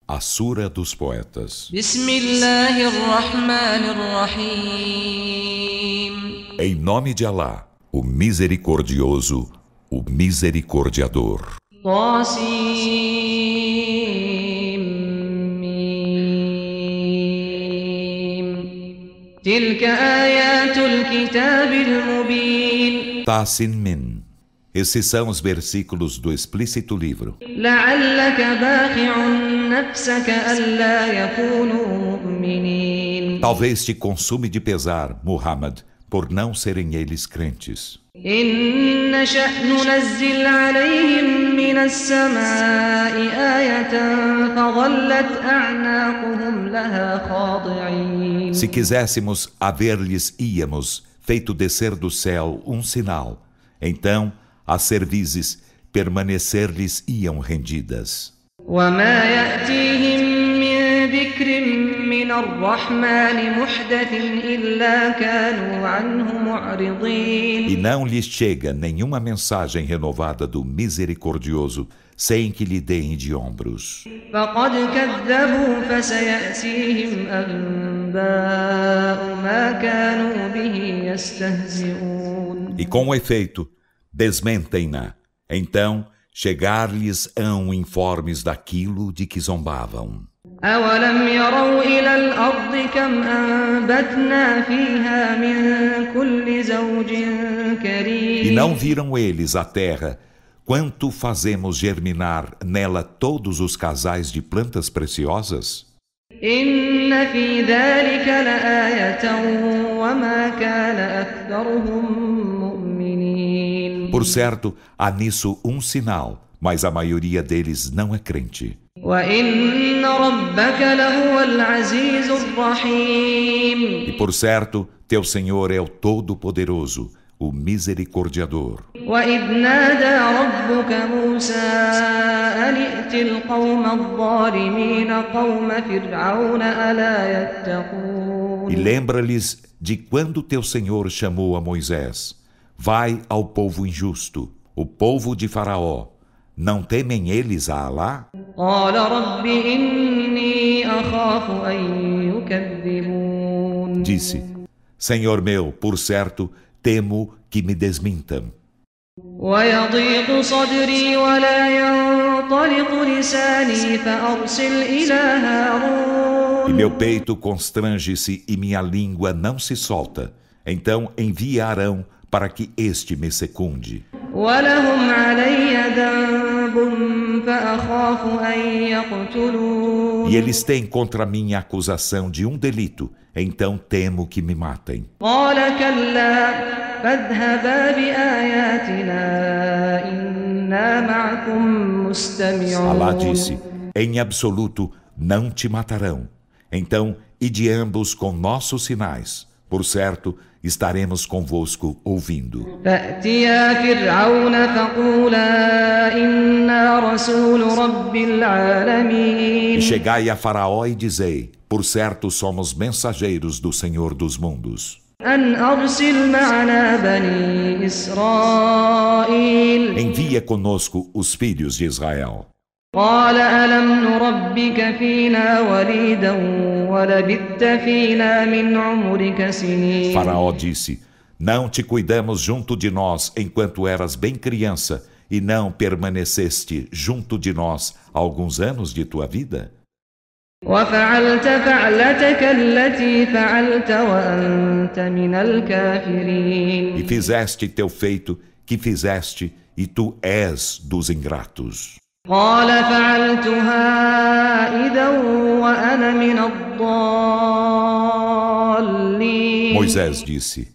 A Sura dos Poetas. بسم الله الرحمن الرحيم. Em nome de Alá, o Misericordioso, o Misericordiador. طاسيم تلك آيات الكتاب المبين. Tasin Min. Esses são os versículos do explícito livro. لعلك باخع نفسك ألا يكونوا مؤمنين. Talvez te consume de pesar, Muhammad, por não serem eles crentes. إن نشأ ننزل عليهم من السماء آية فظلت أعناقهم لها خاضعين. Se quiséssemos, haver-lhes íamos, feito descer do céu um sinal. Então, as cervizes permanecer-lhes iam rendidas. وما يأتيهم من ذكر من الرحمن محدث إلا كانوا عنه معرضين. E não lhes chega nenhuma mensagem renovada do Misericordioso, sem que lhe deem de ombros. فقد كذبوا فسيأتيهم أنباء ما كانوا به يستهزئون. E com efeito, desmentem-na. Então, chegar-lhes-ão informes daquilo de que zombavam. أولم يروا إلى الأرض كم أنبتنا فيها من كل زوج E كريم. não viram eles a terra, quanto fazemos germinar nela todos os casais de plantas preciosas? إن في ذلك لآية وما كان أكثرهم مؤمنين. Por certo, há nisso um sinal, mas a maioria deles não é crente. وإن ربك لهو العزيز الرحيم. E por certo, teu Senhor é o Todo-Poderoso, o Misericordiador. وإذ نادى ربك موسى أن ائت القوم الظالمين قوم فرعون ألا يتقون. E lembra-lhes de quando teu Senhor chamou a Moisés: vai ao povo injusto, o povo de Faraó. Não temem eles a Alá? قال رب إني أخاف أن يكذبون. Disse: Senhor meu, por certo, temo que me desmintam. ويضيق صدري ولا ينطلق لساني فأرسل إلى E هارون. meu peito constrange-se e minha língua não se solta. Então envia Arão para que este me secunde. ولهم علي ذنب فأخاف أن يقتلون. E eles têm contra mim a acusação de um delito, então temo que me matem. قال كلا فاذهبا بآياتنا إنا معكم Alá مستمعون. disse: em absoluto não te matarão. Então, ide ambos com nossos sinais. Por certo, estaremos convosco ouvindo. فأتيا فرعون فقولا إنا رسول رب E العالمين. chegai a Faraó e dizei: por certo somos mensageiros do Senhor dos mundos. أن أرسل معنا بني إسرائيل. Envia conosco os filhos de Israel. قال ألم نربك فينا وليدا ولبثت فينا من عمرك سنين. Faraó disse: não te cuidamos junto de nós enquanto eras bem criança, e não permaneceste junto de nós alguns anos de tua vida? وفعلت فعلتك التي فعلت وأنت من الكافرين. E fizeste teu feito que fizeste, e tu és dos ingratos. قال فعلتها إذا وأنا من الضالين. Moisés disse: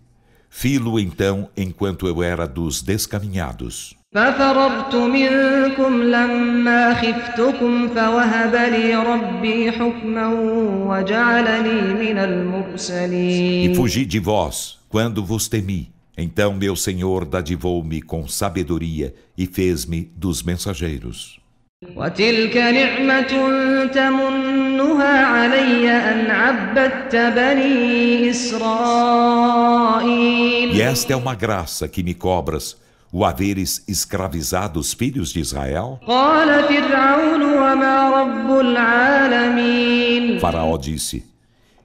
fi-lo então enquanto eu era dos descaminhados. ففررت منكم لما خفتكم فوهب لي ربي حكما وجعلني من E المرسلين. fugi de vós quando vos temi. Então meu Senhor dadivou-me com sabedoria e fez-me dos mensageiros. وتلك نعمة تمنها علي أن عبدت بني إسرائيل. E esta é uma graça que me cobras, o haveres escravizado os filhos de Israel? قال فرعون وما رب العالمين Faraó disse: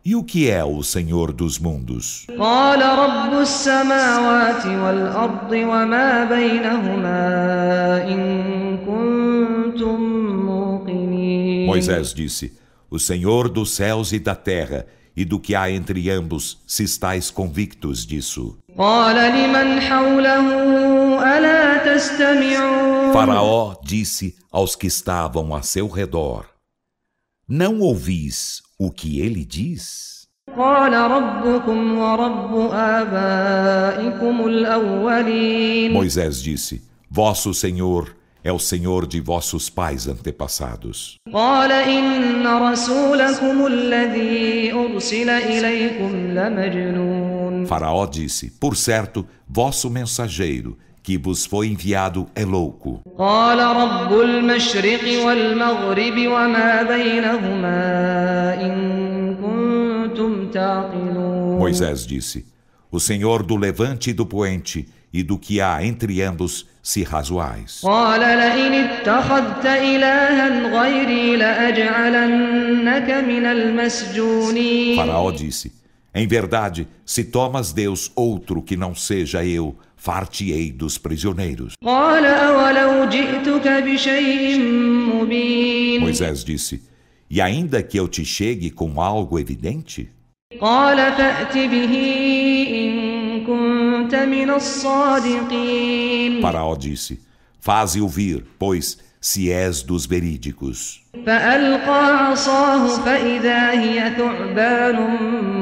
E o que é o Senhor dos mundos? قال رب السماوات والأرض وما بينهما إن كنتم موقنين Moisés disse: O Senhor dos céus e da terra, e do que há entre ambos, se estáis convictos disso. قال لمن حوله ألا تستمعون Faraó disse aos que estavam a seu redor: Não ouvis o que ele diz? قال ربكم ورب آبائكم الأولين Moisés disse: Vosso Senhor é o Senhor de vossos pais antepassados. قال إن رسولكم الذي أرسل إليكم لمجنون Faraó disse: Por certo, vosso mensageiro que vos foi enviado é louco. قال رب المشرق والمغرب وما بينهما إن كنتم تعقلون Moisés disse: O Senhor do levante e do poente, e do que há entre ambos, se razoais. قال لئن اتخذت إلها غيري لأجعلنك من المسجونين Faraó disse: Em verdade, se tomas Deus outro que não seja eu, far-te-ei dos prisioneiros. قال أولو جئتك بشيء مبين Moisés disse: E ainda que eu te chegue com algo evidente? قال فأت به إن كنت من الصادقين Faraó disse: Faze-o vir, pois, se és dos verídicos. فألقى عصاه فإذا هي ثعبان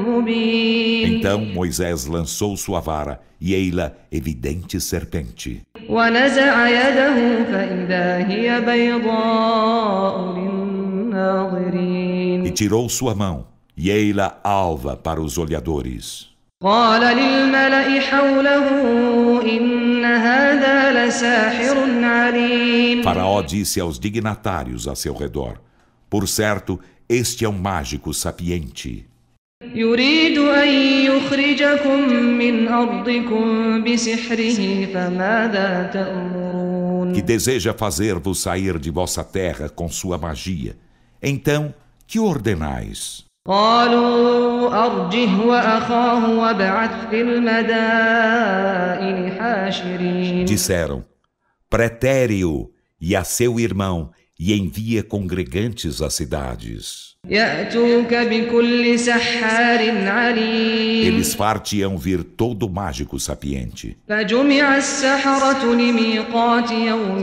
مبين Então Moisés lançou sua vara, e ei-la evidente serpente. ونزع يده فإذا هي بيضاء للناظرين E tirou sua mão, e ei-la alva para os olhadores. قال للملأ حوله إن هذا لساحر عليم Faraó disse aos dignatários a seu redor: Por certo, este é um mágico sapiente, يريد أن يخرجكم من أرضكم بسحره فماذا تأمرون que deseja fazer-vos sair de vossa terra com sua magia. Então, que ordenais? قالوا أرجه وأخاه وابعث في المدائن حاشرين Disseram: Pretere-o e a seu irmão, e envia congregantes às cidades. يأتوك بكل سحار عليم Eles far-te-ão vir todo mágico sapiente. فجمع السحرة لميقات يوم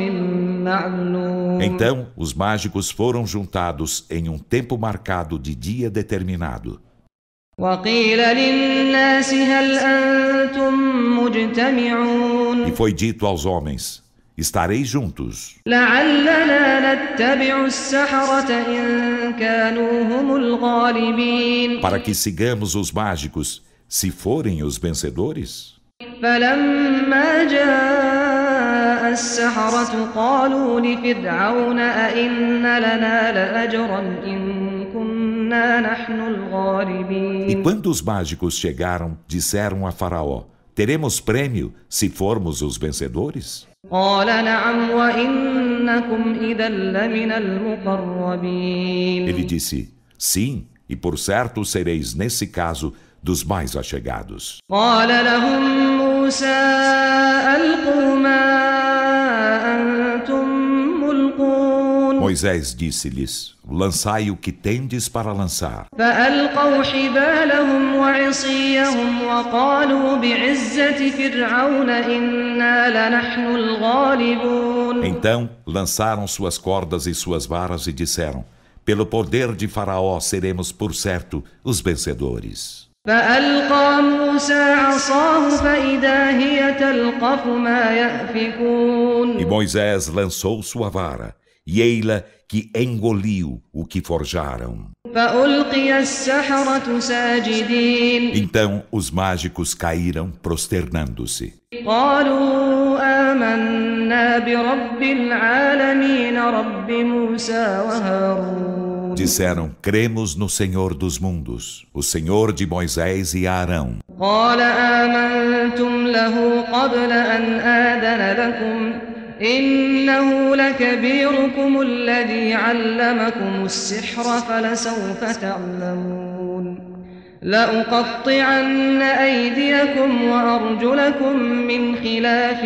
معلوم Então, os mágicos foram juntados em um tempo marcado de dia determinado. وقيل للناس هل أنتم مجتمعون E foi dito aos homens: Estareis juntos, لعلنا نتبع السحرة إن كانوا هم الغالبين para que sigamos os mágicos, se forem os vencedores? فلما جاء السحرة قالوا لفرعون أئن لنا لأجرا إن كنا نحن E الغالبين quando os mágicos chegaram, disseram a Faraó: Teremos prêmio se formos os vencedores? قال نعم وإنكم إذا لمن المقربين Ele disse: Sim, e por certo sereis nesse caso dos mais achegados. قال لهم موسى ألقوا ما أنتم ملقون Moisés disse-lhes: Lançai o que tendes para lançar. فألقوا حبالهم وعصيهم وقالوا بعزة فرعون إنا لنحن الغالبون Então lançaram suas cordas e suas varas e disseram: Pelo poder de Faraó seremos por certo os vencedores. فألقى موسى عصاه فإذا هي تلقف ما يأفكون E Moisés lançou sua vara, e ei-la que engoliu o que forjaram. فألقي السحرة ساجدين Então os mágicos caíram prosternando-se. قالوا آمنا برب العالمين رب موسى وهارون Disseram: cremos no Senhor dos mundos, o Senhor de Moisés e Arão. قال آمنتم له قبل أن آذن لكم إنه لكبيركم الذي علمكم السحر فلسوف تعلمون لأقطعن أيديكم وأرجلكم من خلاف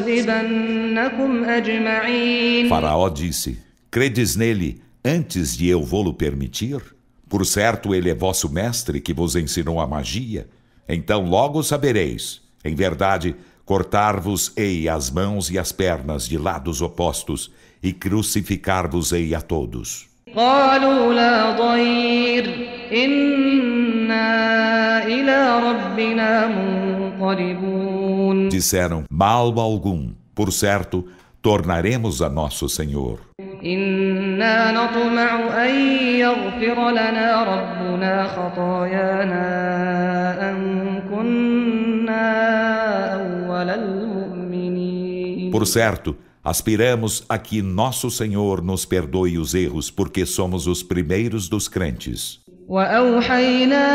ولأصلبنكم أجمعين. Faraó disse: credes nele antes de eu vô-lo permitir? Por certo, ele é vosso mestre que vos ensinou a magia. Então logo sabereis. Em verdade, cortar-vos-ei as mãos e as pernas de lados opostos e crucificar-vos-ei a todos. قالوا لا ضير إنا إلى ربنا منقلبون. Disseram: mal algum, por certo, tornaremos a nosso Senhor. إنا نطمع أن يغفر لنا ربنا خطايانا أن كنا أول المؤمنين. Por certo, aspiramos a que nosso Senhor nos perdoe os erros, porque somos os primeiros dos crentes. وأوحينا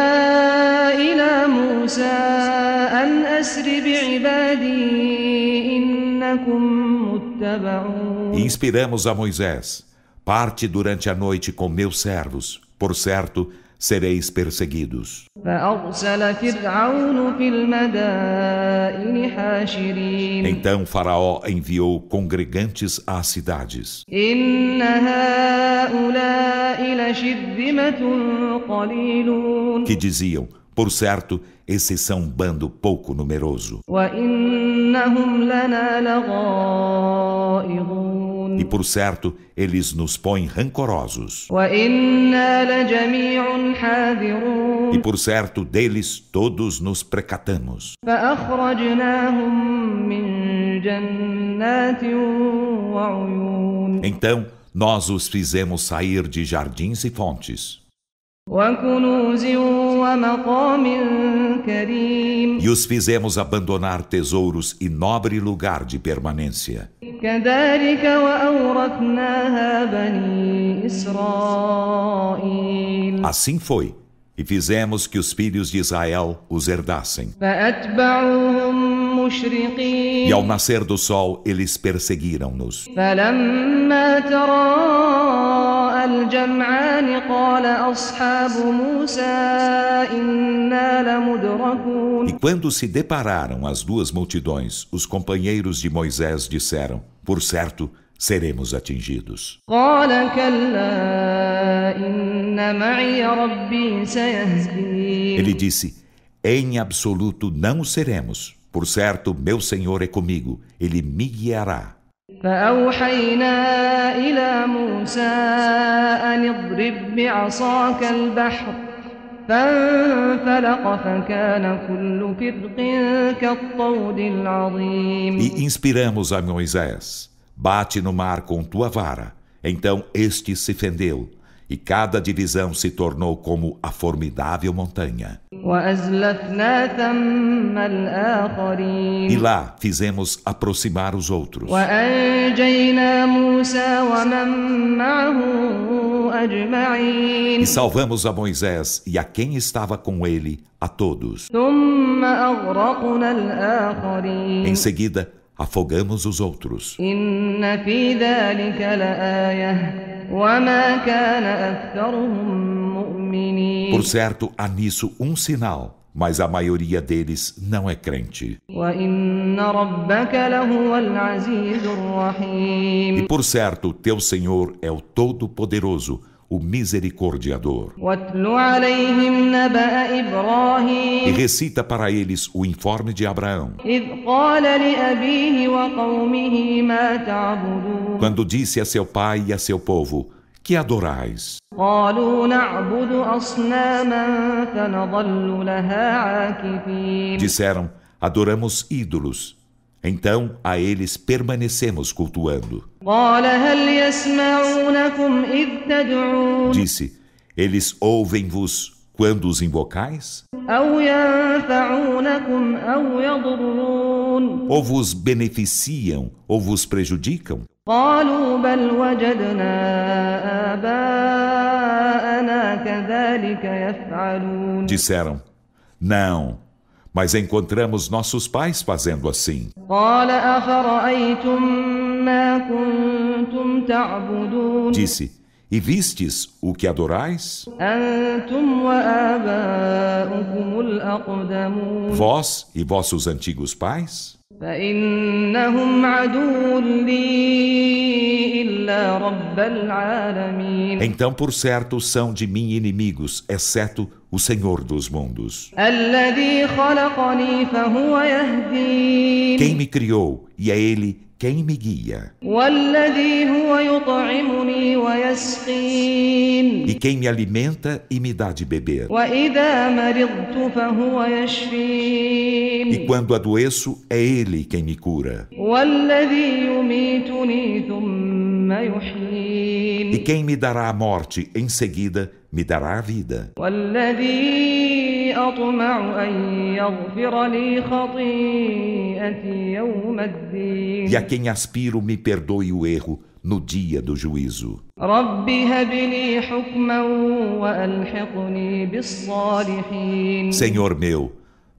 إلى موسى أن أسر بعبادي إنكم متبعون. E inspiramos a Moisés: parte durante a noite com meus servos, por certo, sereis perseguidos. فأرسل فرعون في المدائن حاشرين. Então Faraó enviou congregantes às cidades. إن هؤلاء لشرذمة قليلون. Que diziam: por certo, esses são um bando pouco numeroso. وإنهم لنا لغائظون. E por certo, eles nos põem rancorosos. وإنا لجميع حاذرون. E por certo, deles todos nos precatamos. فأخرجناهم من جنات وعيون. Então, nós os fizemos sair de jardins e fontes. وكنوز ومقام كريم. E os fizemos abandonar tesouros e nobre lugar de permanência. كذلك وأورثناها بني إسرائيل. Assim foi, e fizemos que os filhos de Israel os herdassem. فأتبعوهم مشرقين. E ao nascer do sol, eles perseguiram-nos. فلما تراءى الجمعان قال أصحاب موسى إنا لمدركون. E quando se depararam as duas multidões, os companheiros de Moisés disseram: por certo, seremos atingidos. قال كلا إن معي ربي سيهدين. Ele disse: em absoluto não o seremos. Por certo, meu Senhor é comigo, ele me guiará. فأوحينا إلى موسى أن اضرب بعصاك البحر فانفلق فكان كل فرق كالطود العظيم. E inspiramos a Moisés: bate no mar com tua vara. Então este se fendeu, e cada divisão se tornou como a formidável montanha. وأزلفنا ثم الآخرين. E lá fizemos aproximar os outros. وأنجينا موسى ومن معه أجمعين. E salvamos a Moisés e a quem estava com ele, a todos. ثم أغرقنا الآخرين. Em seguida, afogamos os outros. إن في ذلك لآية وما كان أكثرهم مؤمنين. Por certo, há nisso um sinal, mas a maioria deles não é crente. وإن ربك لهو العزيز الرحيم. E por certo, teu Senhor é o Todo-Poderoso, o Misericordiador. واتل عليهم نبأ E إبراهيم recita para eles o informe de Abraão, إذ قال لأبيه وقومه ما تعبدون. quando disse a seu pai e a seu povo: que adorais? قالوا نعبد أصناما فنظل لها عاكفين. Disseram: adoramos ídolos. Então a eles permanecemos cultuando. قال هل يسمعونكم إذ تدعون Disse: eles ouvem-vos quando os invocais? أو ينفعونكم أو يضرون Ou vos beneficiam ou vos prejudicam? قالوا بل وجدنا آباءنا كذلك يفعلون Disseram: Não, mas encontramos nossos pais fazendo assim. قال أفرأيتم ما كنتم تعبدون Disse: E vistes o que adorais? أنتم وآباؤكم الأقدمون Vós e vossos antigos pais? فإنهم عدو لي إلا رب العالمين Então, por certo, são de mim inimigos, exceto o Senhor dos mundos. الذي خلقني فهو يهدين Quem me criou, e é Ele quem me guia. والذي هو يطعمني ويسقين E quem me alimenta e me dá de beber. وإذا مرضت فهو يشفين E quando adoeço, é Ele quem me cura. والذي يميتني ثم يحيين E quem me dará a morte, em seguida, me dará a vida. والذي أطمع أن يغفر لي خطيئتي يوم الدين E a quem aspiro me perdoe o erro no dia do juízo. رب هب لي حكما وألحقني بالصالحين Senhor meu,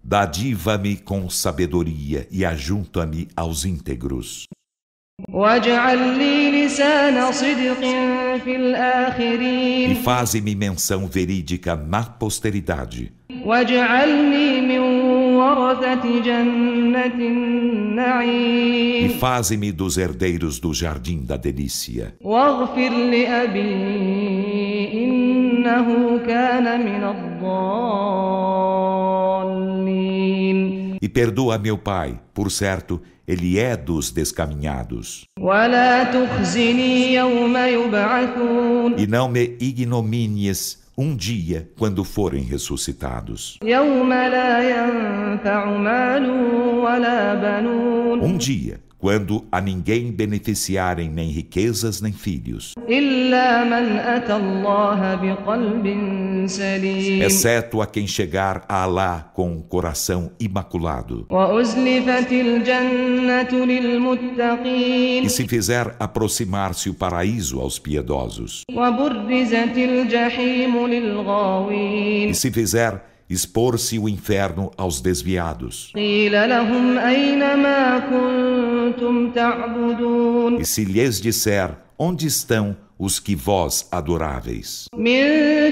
dadiva-me com sabedoria e ajunta-me aos íntegros. واجعل لي لسان صدق في E الآخرين faze-me menção verídica na posteridade. واجعلني من ورثة جنة E النعيم faze-me dos herdeiros do jardim da delícia. واغفر لأبي إنه كان من الضالين E perdoa meu pai, por certo, ele é dos descaminhados. ولا تخزني يوم يبعثون E não me ignomínies um dia quando forem ressuscitados. يوم لا ينفع مال ولا بنون Dia quando a ninguém beneficiarem nem riquezas nem filhos, إلا من أتى الله بقلب سليم exceto a quem chegar a Alá com um coração imaculado. وأزلفت الجنة للمتقين E se fizer aproximar-se o paraíso aos piedosos, وبرزت الجحيم للغاوين e se fizer expor-se o inferno aos desviados, قيل لهم أين ما كنتم تعبدون e se lhes disser: onde estão os que vós adoráveis? من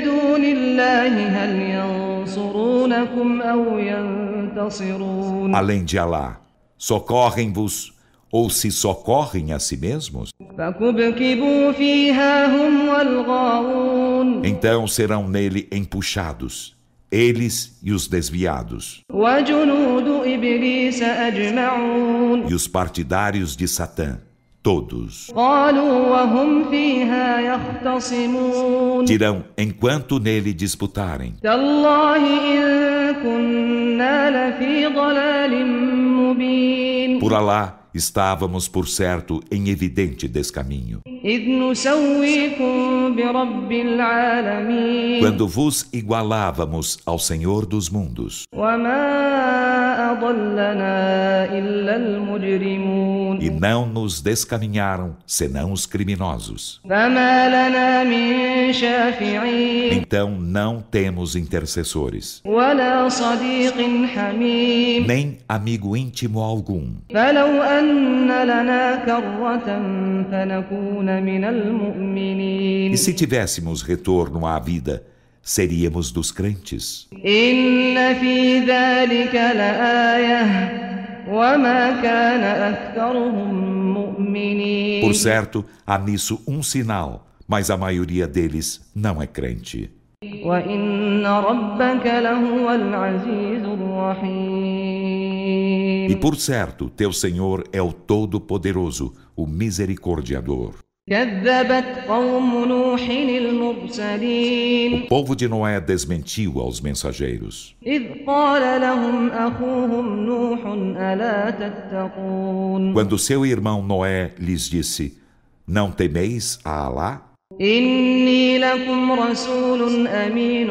دون الله هل ينصرونكم أو ينتصرون Além de Alá, socorrem-vos ou se socorrem a si mesmos? فكبكبوا فيها هم والغاوون Então serão nele empuxados, eles e os desviados, وجنود إبليس أجمعون e os partidários de Satã, todos. قالوا وهم فيها يختصمون Dirão, enquanto nele disputarem: تالله إن كنا لفي ضلال مبين por Alá, estávamos, por certo, em evidente descaminho, إذ نسويكم برب العالمين quando vos igualávamos ao Senhor dos mundos. وما أضلنا إلا المجرمون E não nos descaminharam, senão os criminosos. فما لنا من شافعين Então não temos intercessores, ولا صديق حميم nem amigo íntimo algum. فلو أن لنا كرة فنكون من المؤمنين E se tivéssemos retorno à vida, seríamos dos crentes. إن في ذلك لآية وما كان أكثرهم مؤمنين Por certo, há nisso um sinal, mas a maioria deles não é crente. وإن ربك لهو العزيز الرحيم E por certo, teu Senhor é o Todo-Poderoso, o Misericordiador. كذبت قوم نوح المرسلين O povo de Noé desmentiu aos mensageiros, إذ قال لهم أخوهم نوح ألا تتقون quando seu irmão Noé lhes disse: não temeis a Alá? إني لكم رسول أمين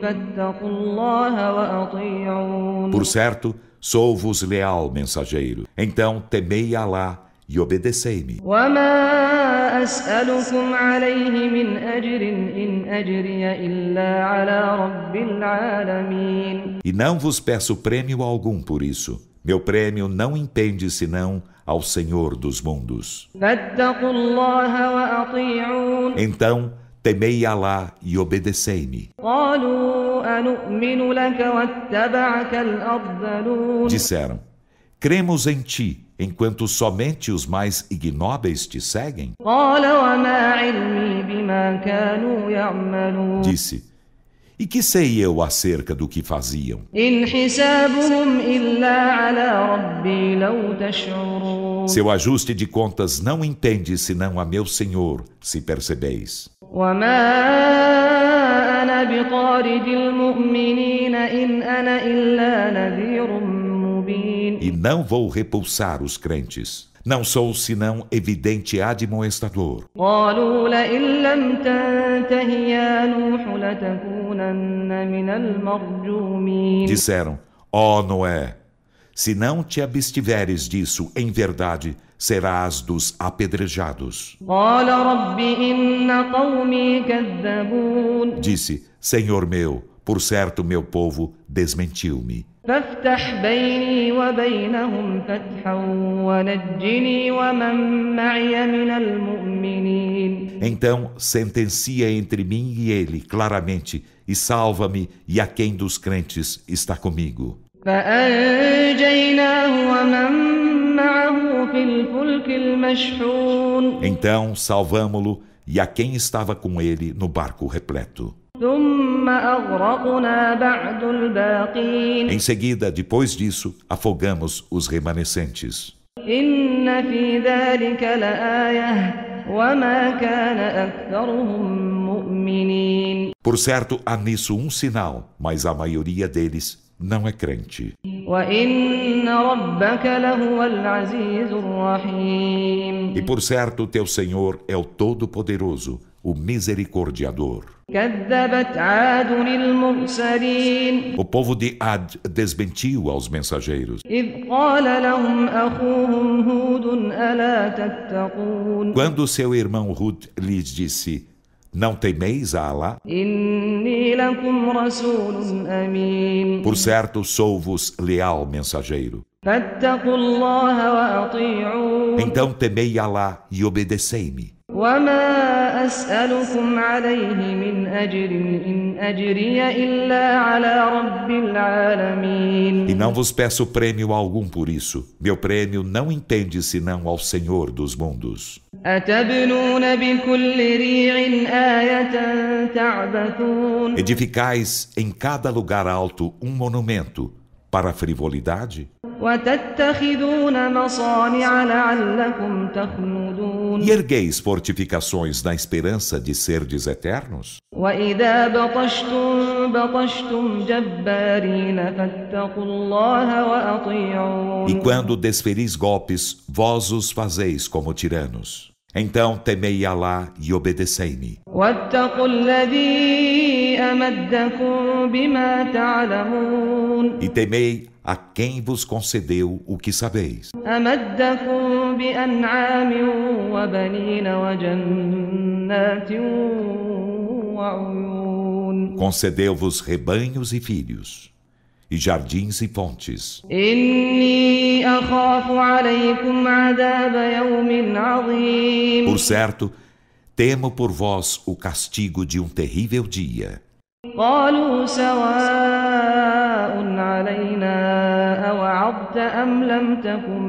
فاتقوا الله وأطيعون Por certo, sou-vos leal mensageiro. Então temei Alá e obedecei-me. وما أسألكم عليه من أجر إن أجري إلا على رب العالمين. E não vos peço prêmio algum por isso. Meu prêmio não impende senão ao Senhor dos mundos. فاتقوا الله وأطيعون. Então, temei Alá e obedecei-me. قالوا أنؤمن لك واتبعك الأرذلون. Disseram, cremos em ti, enquanto somente os mais ignóbeis te seguem? قال وما علمي بما كانوا يعملون. Disse, e que sei eu acerca do que faziam? إن حسابهم إلا على ربي لو تشعرون. Seu ajuste de contas não impende senão a meu Senhor, se percebeis. وما أنا بطارد المؤمنين إن أنا إلا نذير مبين. E não vou repulsar os crentes. Não sou senão evidente admoestador. قالوا لئن لم تنته يا نوح لتكونن من المرجومين. Disseram, ó Noé, se não te abstiveres disso, em verdade, serás dos apedrejados. قال رب إن قومي كذبون. Disse, Senhor meu, por certo meu povo desmentiu-me. فافتح بيني وبينهم فتحا ونجني ومن معي من المؤمنين. Então sentencia entre mim e ele claramente, e salva-me, e a quem dos crentes está comigo. فأنجيناه ومن معه في الفلك المشحون. Então salvamo-lo e a quem estava com ele no barco repleto. ثم أغرقنا بعد الباقين. Em seguida, depois disso, afogamos os remanescentes. إن في ذلك لآية وما كان أكثرهم مؤمنين. Por certo, há nisso um sinal, mas a maioria deles não é crente. وإن ربك لهو العزيز الرحيم. E por certo, teu Senhor é o Todo-Poderoso, o Misericordiador. كذبت عاد المرسلين. O povo de Ad desmentiu aos mensageiros. إذ قال لهم أخوهم هود ألا تتقون. Quando seu irmão Hud lhes disse, não temeis a Alá? إني لكم رسول أمين. Por certo, sou-vos leal mensageiro. فاتقوا الله وأطيعون. Então temei Alá e obedecei-me. وما أسألكم عليه من أجر إن أجري إلا على رب العالمين. E não vos peço prêmio algum por isso. Meu prêmio não entende senão ao Senhor dos mundos. أتبنون بكل ريع آية تعبثون. Edificais em cada lugar alto um monumento para a frivolidade? وتتخذون مصانع لعلكم تخلدون. E ergueis fortificações na esperança de serdes eternos? وإذا بطشتم بطشتم جبارين فاتقوا الله وأطيعون. E quando desferis golpes, vós os fazeis como tiranos. Então temei Alá e obedecei-me. واتقوا الذي أمدكم بما تعلمون. E temei a quem vos concedeu o que sabeis. أمدكم بأنعام وبنين وجنات وعيون. Concedeu-vos rebanhos e filhos, e jardins e fontes. إني أخاف عليكم عذاب يوم عظيم. Por certo, temo por vós o castigo de um terrível dia. قالوا سواء علينا أوعظت أم لم تكن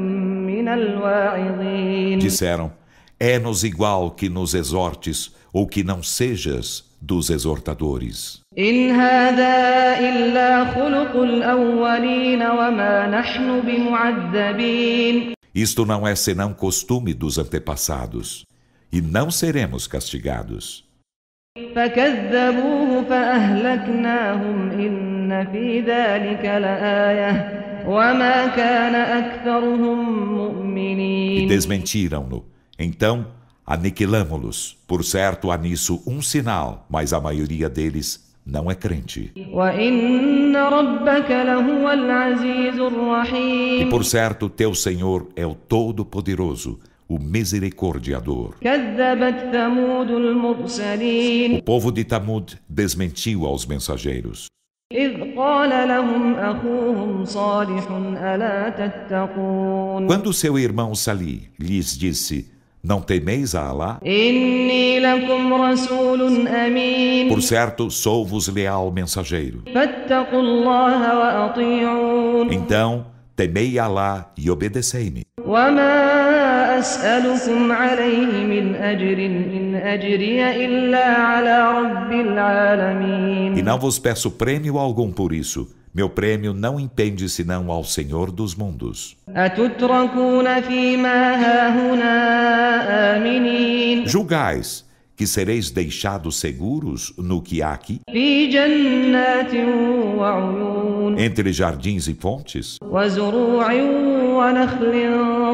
من الواعظين. Disseram, é-nos igual que nos exortes ou que não sejas dos exortadores. إن هذا إلا خلق الأولين وما نحن بمعذبين. Isto não é senão costume dos antepassados, e não seremos castigados. فكذبوه فأهلكناهم إن في ذلك لآية وما كان أكثرهم E مؤمنين. desmentiram-no. Então aniquilamo-los. Por certo, há nisso um sinal, mas a maioria deles não é crente. وإن ربك لهو العزيز E الرحيم por certo, teu Senhor é o Todo-Poderoso, o Misericordiador. كذبت ثمود O المرسلين povo de Tamud desmentiu aos mensageiros. إذ قال لهم أخوهم صالح ألا تتقون Quando seu irmão Salih lhes disse: Não temeis a Alá? إني لكم رسول أمين Por certo, sou-vos leal mensageiro. فاتقوا الله وأطيعون Então, temei Alá e obedecei-me. وما أسألكم عليه من أجر إن أجري إلا على رب العالمين E não vos peço prêmio algum por isso. Meu prêmio não impende senão ao Senhor dos mundos. أتتركون فيما هاهنا آمنين Julgais que sereis deixados seguros no que há aqui, في جنات وعيون entre jardins e fontes, وزروع ونخل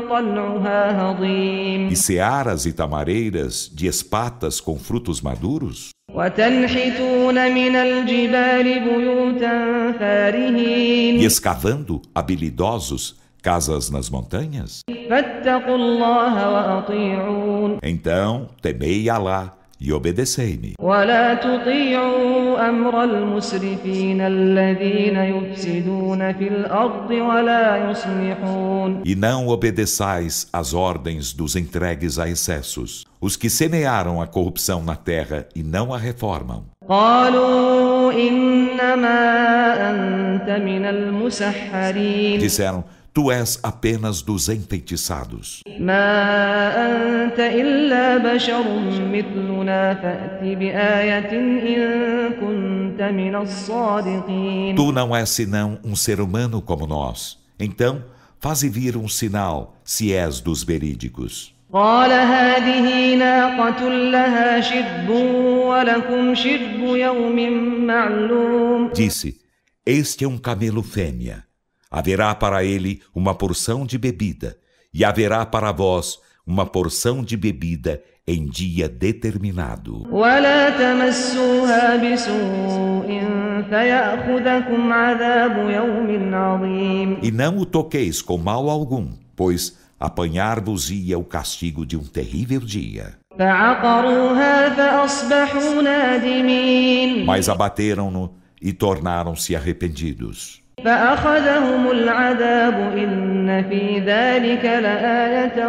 طلعها هضيم e searas e tamareiras de espatas com frutos maduros? وتنحتون من الجبال بيوتا E فارهين escavando, habilidosos, casas nas montanhas? فاتقوا الله وأطيعون Então, temei Alá e obedecei-me. ولا تطيعوا أمر المسرفين الذين يفسدون في الأرض ولا يصلحون E não obedeçais às ordens dos entregues a excessos, os que semearam a corrupção na terra e não a reformam. قالوا إنما أنت من المسحرين Disseram: Tu és apenas dos enfeitiçados. ما أنت إلا بشر مثلنا فأت بآية إن كنت من الصادقين Tu não és senão um ser humano como nós. Então, faze vir um sinal, se és dos verídicos. قال هذه ناقة لها شرب ولكم شرب يوم معلوم Disse: Este é um camelo fêmea. Haverá para ele uma porção de bebida, e haverá para vós uma porção de bebida em dia determinado. ولا تمسوها بسوء فيأخذكم عذاب يوم عظيم E não o toqueis com mal algum, pois apanhar-vos-ia o castigo de um terrível dia. فعقروها فأصبحوا نادمين Mas abateram-no e tornaram-se arrependidos. فأخذهم العذاب إن في ذلك لآية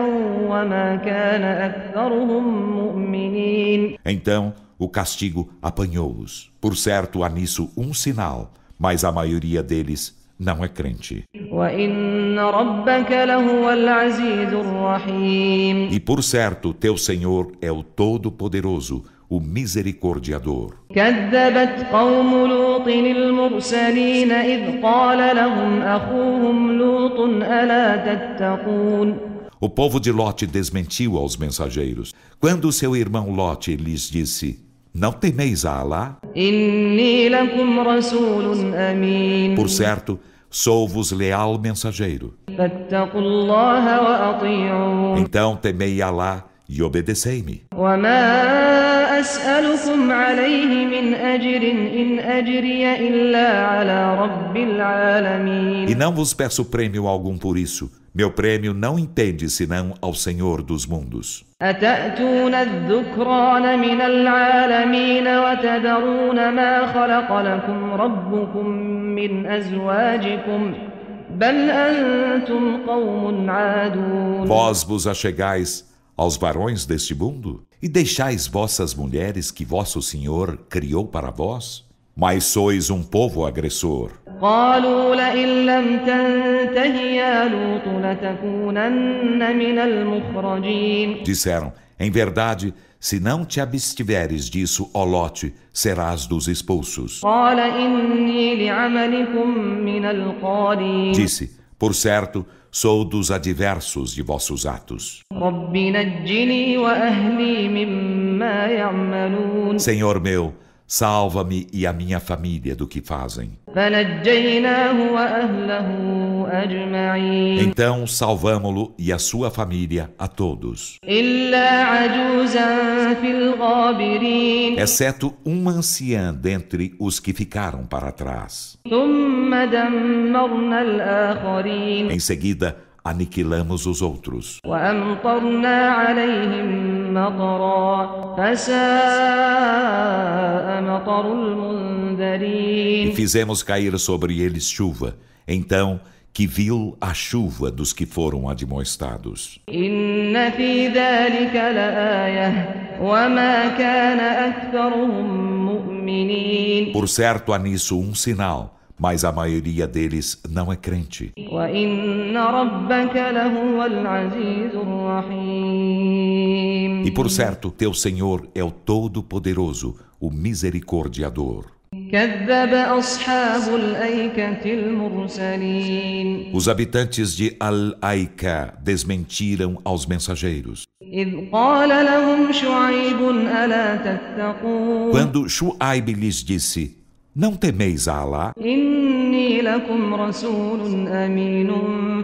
وما كان أكثرهم مؤمنين Então o castigo apanhou-os. Por certo, há nisso um sinal, mas a maioria deles não é crente. وإن ربك لهو العزيز الرحيم E por certo, teu Senhor é o Todo-Poderoso, o Misericordiador. كذبت قوم لوط المرسلين إذ قال لهم أخوهم لوط ألا تتقون O povo de Lote desmentiu aos mensageiros. Quando seu irmão Lote lhes disse: Não temeis a Alá? إني لكم رسول أمين Por certo, sou-vos leal mensageiro. فاتقوا الله وأطيعون Então temei Alá e obedecei-me. وما أسألكم عليه من أجر إن أجري إلا على رب E العالمين não vos peço prêmio algum por isso. Meu prêmio não impende senão ao Senhor dos mundos. أتأتون الذكران من العالمين وتذرون ما خلق لكم ربكم من أزواجكم بل أنتم قوم عادون Vós vos achegais aos varões deste mundo e deixais vossas mulheres que vosso Senhor criou para vós? Mas sois um povo agressor. قالوا لئن لم تنته يا لوط لتكونن من المخرجين Disseram: Em verdade, se não te abstiveres disso, ó Lote, serás dos expulsos. قال إني لعملكم من القالين Disse: Por certo, sou dos adversos de vossos atos. رب نجني وأهلي مما يعملون Senhor meu, salva-me e a minha família do que fazem. فنجيناه وأهله أجمعين Então salvamo-lo e a sua família a todos, إلا عجوزا في الغابرين exceto uma anciã dentre os que ficaram para trás. ثم دمرنا الآخرين Em seguida, aniquilamos os outros وأمطرنا عليهم مطرا فساء مطر المنذرين e fizemos cair sobre eles chuva. Então, que vil a chuva dos que foram admoestados. إن في ذلك لآية وما كان أكثرهم مؤمنين Por certo, há nisso um sinal, mas a maioria deles não é crente. وإن ربك لهو العزيز الرحيم E por certo, teu Senhor é o Todo-Poderoso, o Misericordiador. كذب أصحاب الأيكة المرسلين Os habitantes de Al-Aika desmentiram aos mensageiros. إذ قال لهم شعيب ألا تتقون Quando Shuaib lhes disse, não temeis a Alá? إني لكم رسول أمين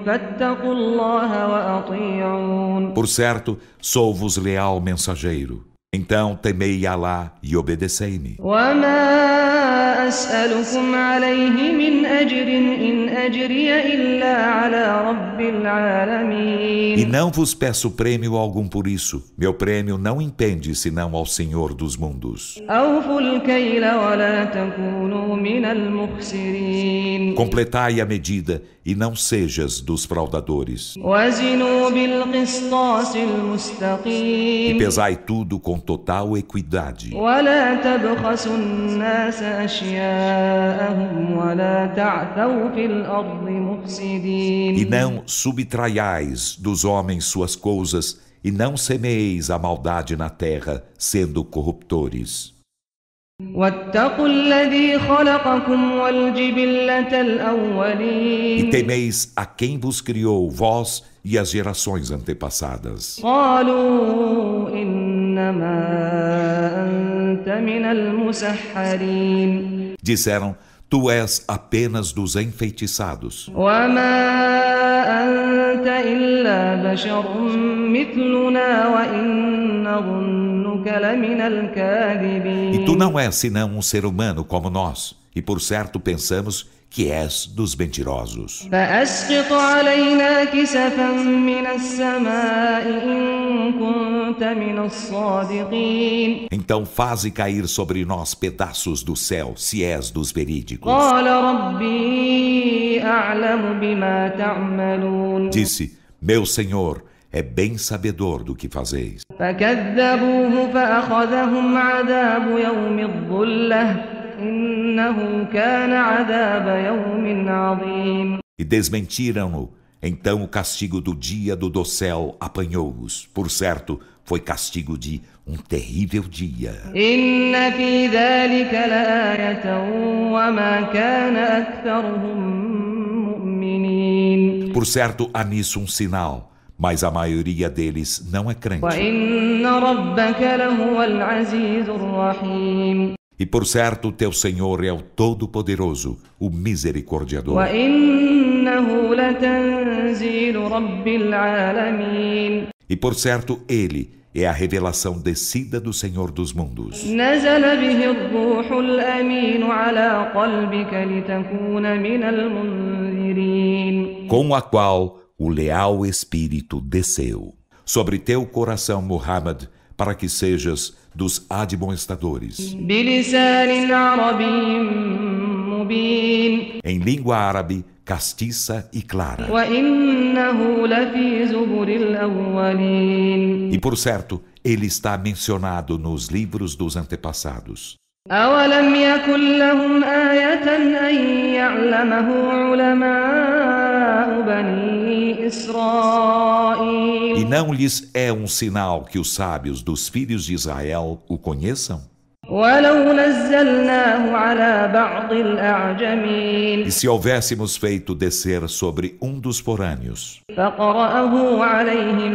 فاتقوا الله وأطيعون Por certo, sou-vos leal mensageiro. Então temei Alá e obedecei-me. وما أسألكم عليه من أجر إن أجري إلا على رب E العالمين não vos peço prêmio algum por isso. Meu prêmio não impende senão ao Senhor dos mundos. أوفوا الكيل ولا تكونوا من المخسرين Completai a medida e não sejas dos fraudadores. وزنوا بالقسطاس E المستقيم pesai tudo com total equidade. ولا تبخسوا الناس أشياءهم ولا تعثوا في الأرض E مفسدين não subtraiais dos homens suas coisas, e não semeeis a maldade na terra, sendo corruptores. واتقوا الذي خلقكم والجبلة E الأولين temeis a quem vos criou, vós e as gerações antepassadas. قالوا إنما أنت من المسحرين Disseram, tu és apenas dos enfeitiçados. وما أنت إلا بشر مثلنا وإن نظنك لمن E الكاذبين tu não és senão um ser humano como nós, e por certo pensamos que és dos mentirosos. فأسقط علينا كسفا من السماء إن كنت من الصادقين Então faze cair sobre nós pedaços do céu, se és dos verídicos. قال ربي أعلم بما تعملون Disse, meu Senhor é bem sabedor do que fazeis. فكذبوه فأخذهم عذاب يوم الظلة إنه كان عذاب يوم عظيم E desmentiram-no. Então o castigo do dia do dossel apanhou-os. Por certo, foi castigo de um terrível dia. إن في ذلك لآية وما كان أكثرهم مؤمنين Por certo, há nisso um sinal, mas a maioria deles não é crente. وإن ربك لهو العزيز الرحيم E por certo, teu Senhor é o Todo-Poderoso, o Misericordiador. وإنه لتنزيل رب العالمين E por certo, Ele é a revelação descida do Senhor dos mundos, نزل به الروح الأمين على قلبك لتكون من المنذرين com a qual o leal Espírito desceu sobre teu coração, Muhammad, para que sejas dos admoestadores, بلسان عربي مبين em língua árabe, castiça e clara. وإنه لفي زبر الأولين E por certo, ele está mencionado nos livros dos antepassados. أولم يكن لهم آية أن يعلمه علماء بني إسرائيل E não lhes é um sinal que os sábios dos filhos de Israel o conheçam? ولو نزلناه على بعض الأعجمين E se houvéssemos feito descer sobre um dos forâneos, فقرأه عليهم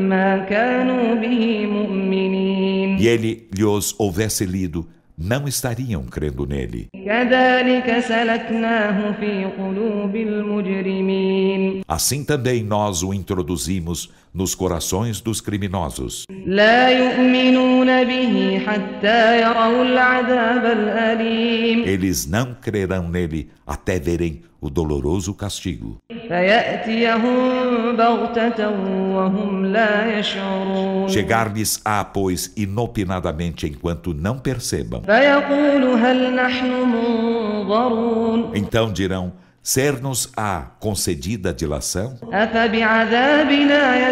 ما كانوا به مؤمنين e ele lhes houvesse lido, não estariam crendo nele. كذلك سلكناه في قلوب المجرمين Assim também nós o introduzimos nos corações dos criminosos. لا يؤمنون به حتى يروا العذاب الأليم Eles não crerão nele até verem o doloroso castigo. فيأتيهم بغتة وهم لا يشعرون Chegar-lhes-á, pois, inopinadamente enquanto não percebam. فيقول هل نحن منظرون Então dirão, ser-nos-á concedida a dilação? أفبعذابنا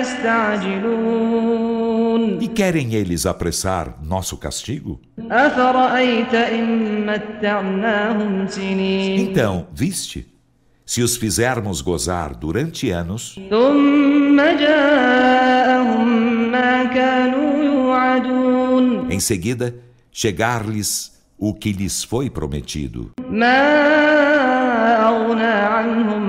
يستعجلون E querem eles apressar nosso castigo? أفرأيت إن متعناهم سنين Então, viste? Se os fizermos gozar durante anos, ثم جاءهم ما كانوا يوعدون em seguida, chegar-lhes o que lhes foi prometido. ما أغنى عنهم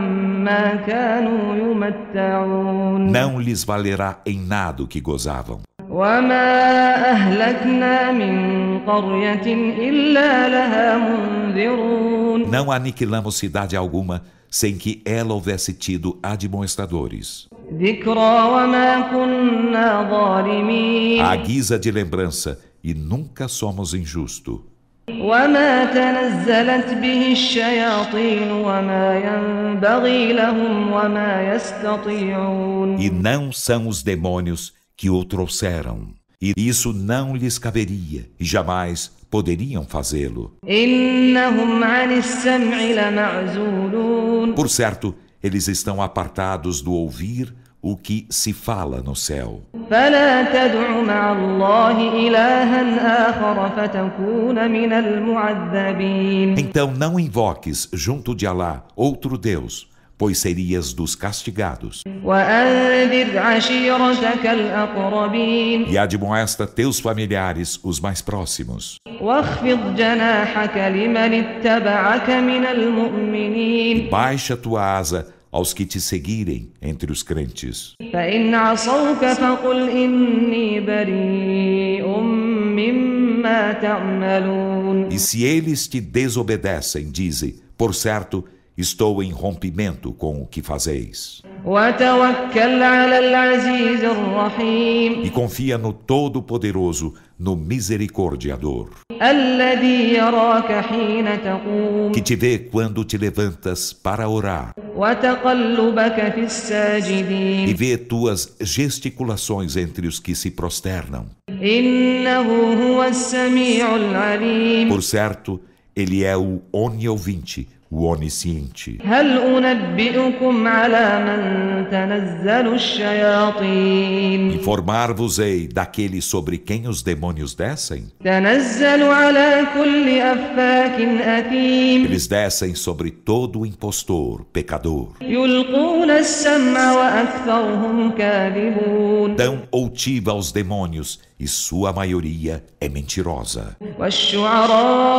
ما كانوا يمتعون Não lhes valerá em nada o que gozavam. وما أهلكنا من قرية إلا لها منذرون Não aniquilamos cidade alguma sem que ela houvesse tido admoestadores. ذكرى وما كنا ظالمين À guisa de lembrança, e nunca somos injustos. وما تنزلت به الشياطين وما ينبغي لهم وما يستطيعون E não são os demônios que o trouxeram. E isso não lhes caberia, e jamais poderiam fazê-lo. إنهم عن السمع لمعزولون Por certo, eles estão apartados do ouvir o que se fala no céu. فلا تدع مع الله إلها آخر فتكون من المعذبين Então não invoques junto de Alá outro Deus, pois serias dos castigados. وأنذر عشيرتك الأقربين E admoesta teus familiares, os mais próximos. واخفض جناحك لمن اتبعك من المؤمنين Baixa tua asa aos que te seguirem entre os crentes. فإن عصوك فقل إني بريء مما تعملون E se eles te desobedecem, dize, por certo, estou em rompimento com o que fazeis. وتوكل على العزيز الرحيم E confia no Todo-Poderoso, no Misericordiador, الذي يراك حين تقوم que te vê quando te levantas para orar وتقلبك في e الساجدين vê tuas gesticulações entre os que se prosternam. إنه هو السميع العليم Por certo, ele é o oniovinte, o onisciente. هل أنبئكم على من تنزل الشياطين Informar-vos-ei daquele sobre quem os demônios descem? تنزل على كل أفاك أثيم Eles descem sobre todo impostor, pecador. يلقون السمع وأكثرهم كاذبون Dão outiva aos demônios e sua maioria é mentirosa.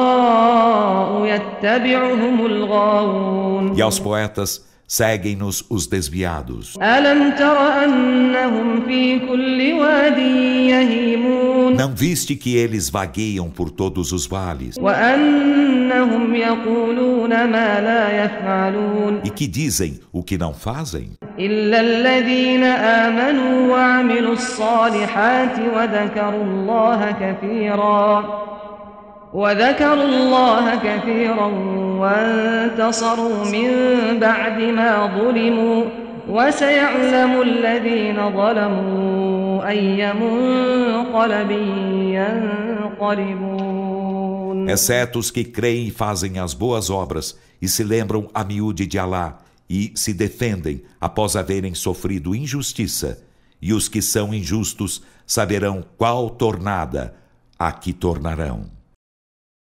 والشعراء يتبعهم الغاوون E aos poetas seguem-nos os desviados. ألم تر أنهم في كل واد يهيمون Não viste que eles vagueiam por todos os vales وأنهم يقولون ما لا يفعلون e que dizem o que não fazem? إلا الذين آمنوا وعملوا الصالحات وذكروا الله كثيرا وانتصروا من بعد ما ظلموا وسيعلم الذين ظلموا أي منقلب ينقلبون Exceto os que creem e fazem as boas obras e se lembram a miúde de Alá e se defendem após haverem sofrido injustiça, e os que são injustos saberão qual tornada a que tornarão.